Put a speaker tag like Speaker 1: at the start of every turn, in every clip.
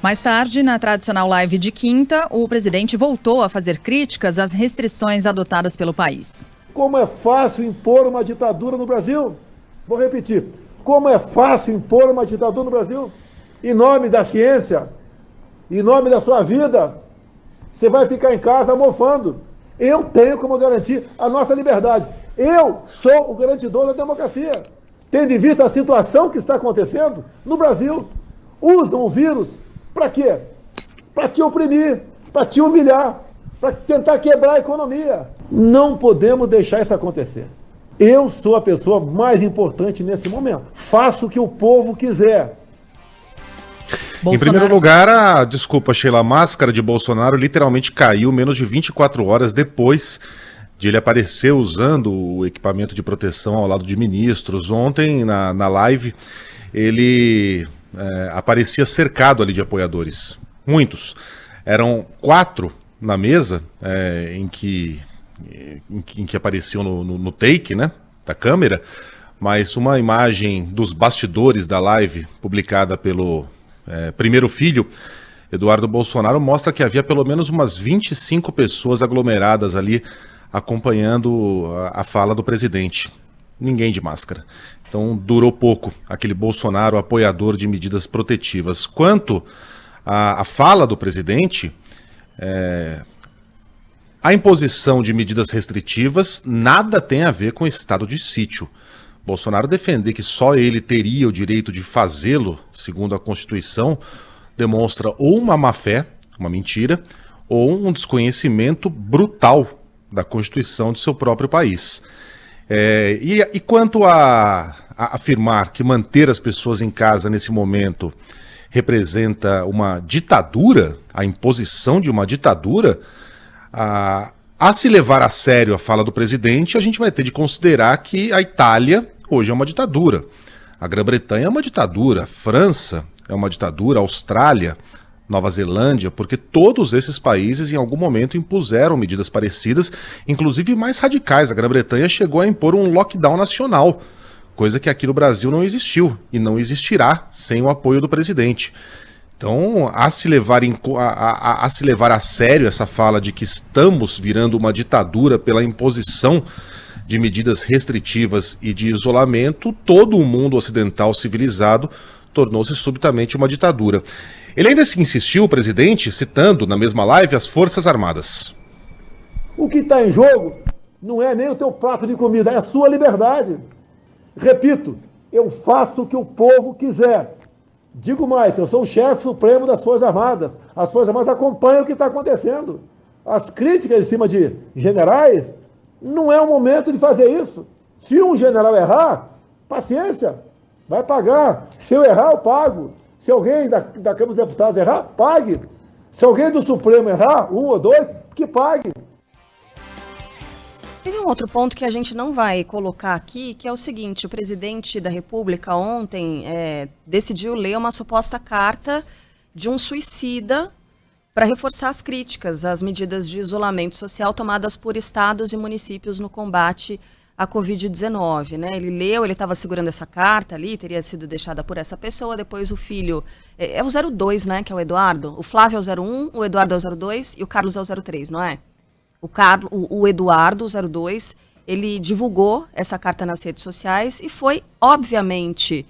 Speaker 1: Mais tarde, na tradicional live de quinta, o presidente voltou a fazer críticas às restrições adotadas pelo país.
Speaker 2: Como é fácil impor uma ditadura no Brasil? Vou repetir. Como é fácil impor uma ditadura no Brasil? Em nome da ciência, em nome da sua vida, você vai ficar em casa mofando. Eu tenho como garantir a nossa liberdade. Eu sou o garantidor da democracia. Tendo em vista a situação que está acontecendo no Brasil, usam o vírus para quê? Para te oprimir, para te humilhar, para tentar quebrar a economia. Não podemos deixar isso acontecer. Eu sou a pessoa mais importante nesse momento. Faço o que o povo quiser.
Speaker 3: Bolsonaro. Em primeiro lugar, desculpa, Sheila, a máscara de Bolsonaro literalmente caiu menos de 24 horas depois de ele aparecer usando o equipamento de proteção ao lado de ministros. Ontem, na live, ele aparecia cercado ali de apoiadores. Muitos. Eram 4 na mesa em que apareciam no take, né, da câmera, mas uma imagem dos bastidores da live publicada pelo primeiro filho, Eduardo Bolsonaro, mostra que havia pelo menos umas 25 pessoas aglomeradas ali acompanhando a fala do presidente. Ninguém de máscara. Então durou pouco aquele Bolsonaro apoiador de medidas protetivas. Quanto à fala do presidente, a imposição de medidas restritivas nada tem a ver com estado de sítio. Bolsonaro defender que só ele teria o direito de fazê-lo, segundo a Constituição, demonstra ou uma má-fé, uma mentira, ou um desconhecimento brutal da Constituição de seu próprio país. E quanto a afirmar que manter as pessoas em casa nesse momento representa uma ditadura, a imposição de uma ditadura, a se levar a sério a fala do presidente, a gente vai ter de considerar que a Itália hoje é uma ditadura, a Grã-Bretanha é uma ditadura, a França é uma ditadura, a Austrália, Nova Zelândia, porque todos esses países em algum momento impuseram medidas parecidas, inclusive mais radicais. A Grã-Bretanha chegou a impor um lockdown nacional, coisa que aqui no Brasil não existiu e não existirá sem o apoio do presidente. Então, a se levar a sério essa fala de que estamos virando uma ditadura pela imposição de medidas restritivas e de isolamento, todo o mundo ocidental civilizado tornou-se subitamente uma ditadura. Ele ainda se insistiu, o presidente, citando na mesma live as Forças Armadas.
Speaker 2: O que está em jogo não é nem o teu prato de comida, é a sua liberdade. Repito, eu faço o que o povo quiser. Digo mais, eu sou o chefe supremo das Forças Armadas. As Forças Armadas acompanham o que está acontecendo. As críticas em cima de generais, não é o momento de fazer isso. Se um general errar, paciência, vai pagar. Se eu errar, eu pago. Se alguém da Câmara dos Deputados errar, pague. Se alguém do Supremo errar, 1 ou 2, que pague.
Speaker 4: Teve um outro ponto que a gente não vai colocar aqui, que é o seguinte: o presidente da República ontem decidiu ler uma suposta carta de um suicida para reforçar as críticas às medidas de isolamento social tomadas por estados e municípios no combate à Covid-19, né? Ele leu, ele estava segurando essa carta ali, teria sido deixada por essa pessoa, depois o filho, é o 02, né, que é o Eduardo, o Flávio é o 01, o Eduardo é o 02 e o Carlos é o 03, não é? O Eduardo, o 02, ele divulgou essa carta nas redes sociais e foi, obviamente,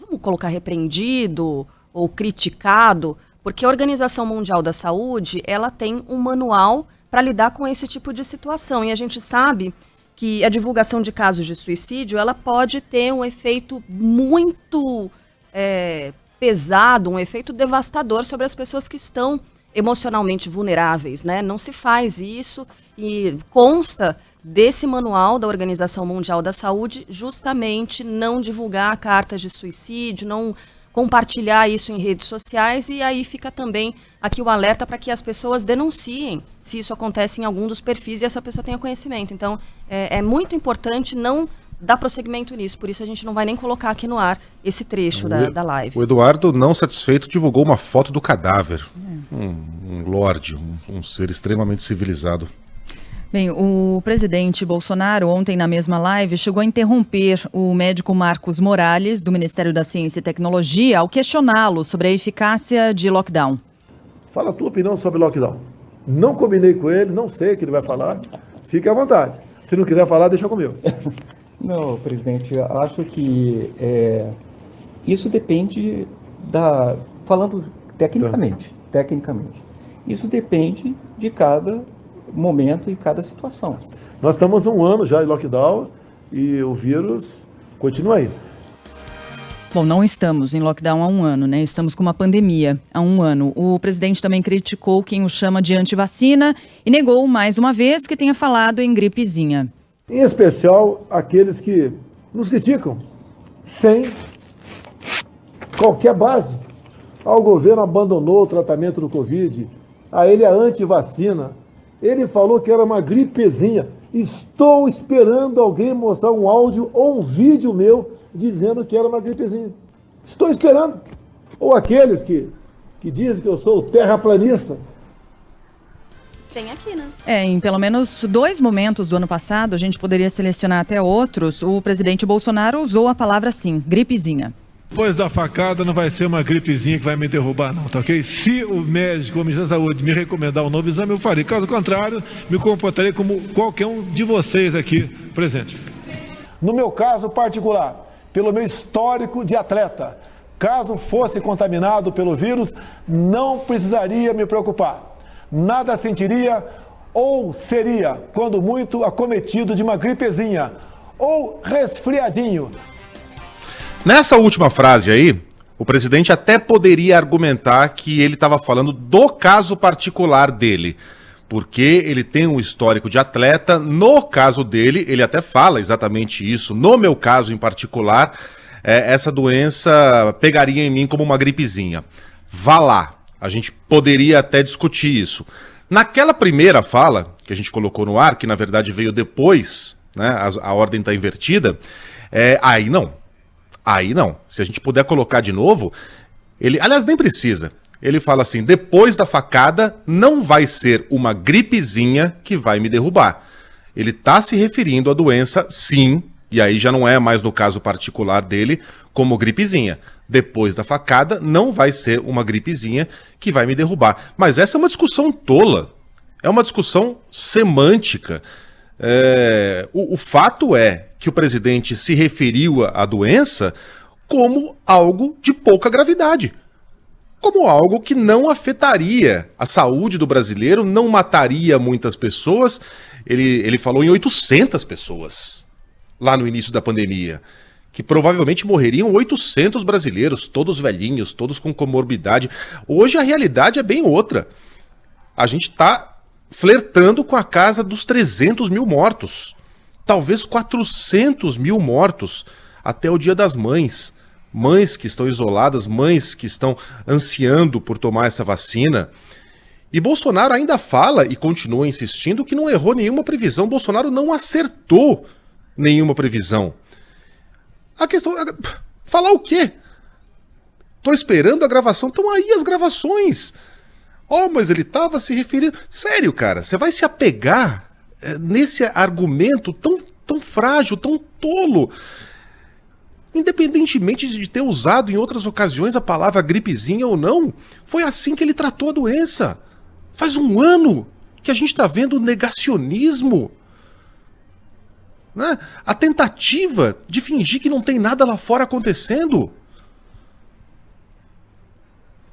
Speaker 4: vamos colocar repreendido ou criticado, porque a Organização Mundial da Saúde, ela tem um manual para lidar com esse tipo de situação. E a gente sabe que a divulgação de casos de suicídio, ela pode ter um efeito muito pesado, um efeito devastador sobre as pessoas que estão emocionalmente vulneráveis, né? Não se faz isso e consta desse manual da Organização Mundial da Saúde justamente não divulgar cartas de suicídio, não compartilhar isso em redes sociais, e aí fica também aqui o alerta para que as pessoas denunciem se isso acontece em algum dos perfis e essa pessoa tenha conhecimento. Então, é muito importante não dar prosseguimento nisso, por isso a gente não vai nem colocar aqui no ar esse trecho da live.
Speaker 3: O Eduardo, não satisfeito, divulgou uma foto do cadáver. Um lorde, um ser extremamente civilizado.
Speaker 1: Bem, o presidente Bolsonaro, ontem na mesma live, chegou a interromper o médico Marcos Morales, do Ministério da Ciência e Tecnologia, ao questioná-lo sobre a eficácia de lockdown.
Speaker 2: Fala a tua opinião sobre lockdown. Não combinei com ele, não sei o que ele vai falar. Fique à vontade. Se não quiser falar, deixa comigo.
Speaker 5: Não, presidente, eu acho que isso depende da... Falando tecnicamente, isso depende de cada momento e cada situação.
Speaker 2: Nós estamos 1 ano já em lockdown e o vírus continua aí.
Speaker 1: Bom, não estamos em lockdown há 1 ano, né? Estamos com uma pandemia há 1 ano. O presidente também criticou quem o chama de antivacina e negou mais uma vez que tenha falado em gripezinha.
Speaker 2: Em especial aqueles que nos criticam sem qualquer base. O governo abandonou o tratamento do Covid, a ele é antivacina. Ele falou que era uma gripezinha. Estou esperando alguém mostrar um áudio ou um vídeo meu dizendo que era uma gripezinha. Estou esperando. Ou aqueles que dizem que eu sou terraplanista.
Speaker 4: Tem aqui, né?
Speaker 1: Em pelo menos 2 momentos do ano passado, a gente poderia selecionar até outros, o presidente Bolsonaro usou a palavra assim, gripezinha.
Speaker 6: Depois da facada não vai ser uma gripezinha que vai me derrubar não, tá ok? Se o médico ou o Ministério da Saúde me recomendar um novo exame, eu farei. Caso contrário, me comportarei como qualquer um de vocês aqui presente.
Speaker 2: No meu caso particular, pelo meu histórico de atleta, caso fosse contaminado pelo vírus, não precisaria me preocupar. Nada sentiria ou seria, quando muito, acometido de uma gripezinha ou resfriadinho.
Speaker 3: Nessa última frase aí, o presidente até poderia argumentar que ele estava falando do caso particular dele, porque ele tem um histórico de atleta. No caso dele, ele até fala exatamente isso. No meu caso em particular, essa doença pegaria em mim como uma gripezinha. Vá lá, a gente poderia até discutir isso. Naquela primeira fala, que a gente colocou no ar, que na verdade veio depois, né, a ordem está invertida, aí não. Aí não. Se a gente puder colocar de novo, ele, aliás, nem precisa. Ele fala assim, depois da facada, não vai ser uma gripezinha que vai me derrubar. Ele está se referindo à doença, sim, e aí já não é mais no caso particular dele, como gripezinha. Depois da facada, não vai ser uma gripezinha que vai me derrubar. Mas essa é uma discussão tola. É uma discussão semântica. O fato é que o presidente se referiu à doença como algo de pouca gravidade. Como algo que não afetaria a saúde do brasileiro, não mataria muitas pessoas. Ele falou em 800 pessoas lá no início da pandemia, que provavelmente morreriam 800 brasileiros, todos velhinhos, todos com comorbidade. Hoje a realidade é bem outra. A gente está flertando com a casa dos 300 mil mortos. Talvez 400 mil mortos até o Dia das Mães. Mães que estão isoladas, mães que estão ansiando por tomar essa vacina. E Bolsonaro ainda fala e continua insistindo que não errou nenhuma previsão. Bolsonaro não acertou nenhuma previsão. A questão... Falar o quê? Tô esperando a gravação. Estão aí as gravações. Mas ele estava se referindo... Sério, cara, você vai se apegar nesse argumento tão frágil, tão tolo. Independentemente de ter usado em outras ocasiões a palavra gripezinha ou não, foi assim que ele tratou a doença. Faz 1 ano que a gente está vendo o negacionismo, né? A tentativa de fingir que não tem nada lá fora acontecendo.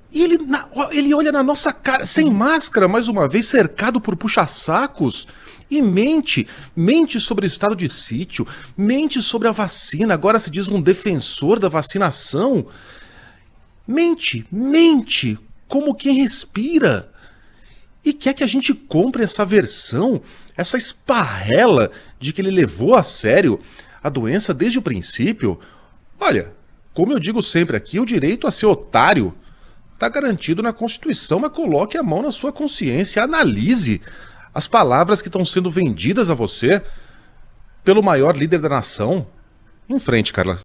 Speaker 3: E ele olha na nossa cara, sem máscara, mais uma vez, cercado por puxa-sacos, e mente sobre o estado de sítio, mente sobre a vacina, agora se diz um defensor da vacinação. Mente como quem respira. E quer que a gente compre essa versão, essa esparrela de que ele levou a sério a doença desde o princípio. Olha, como eu digo sempre aqui, o direito a ser otário está garantido na Constituição, mas coloque a mão na sua consciência, analise as palavras que estão sendo vendidas a você pelo maior líder da nação. Em frente, Carla.